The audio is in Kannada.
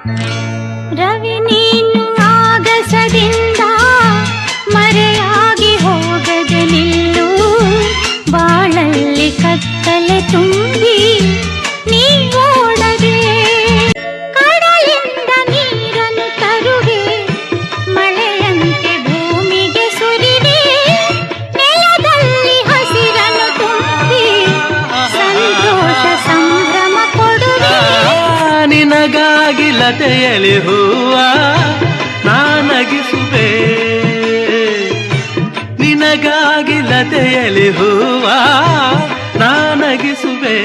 ರವಿ ನೀನು ಆಗಸದಿಂದ ಮರೆಯಾಗಿ ಹೋಗದೆ ನಿಲ್ಲು, ಬಾಳಲ್ಲಿ ಕತ್ತಲೆ ತುಂಬಿ ನೀ ಓಡದೆ. ಕಡಲಿಂದ ನೀರನ್ನು ತರುವೆ, ಮಳೆಯಂತೆ ಭೂಮಿಗೆ ಸುರಿವೆ, ನೆಲದಲ್ಲಿ ಹಸಿರನ್ನು ತುಂಬಿ ಸಂತೋಷ ಸಂಭ್ರಮ ಕೊಡುವೆ. ನಿನಗಾಗಿ ಲತೆಯಲಿ ಹೂವ ನಾನಗಿಸುವೆ, ನಿನಗಾಗಿ ಲತೆಯಲಿ ಹೂವ ನಾನಗಿಸುವೆ.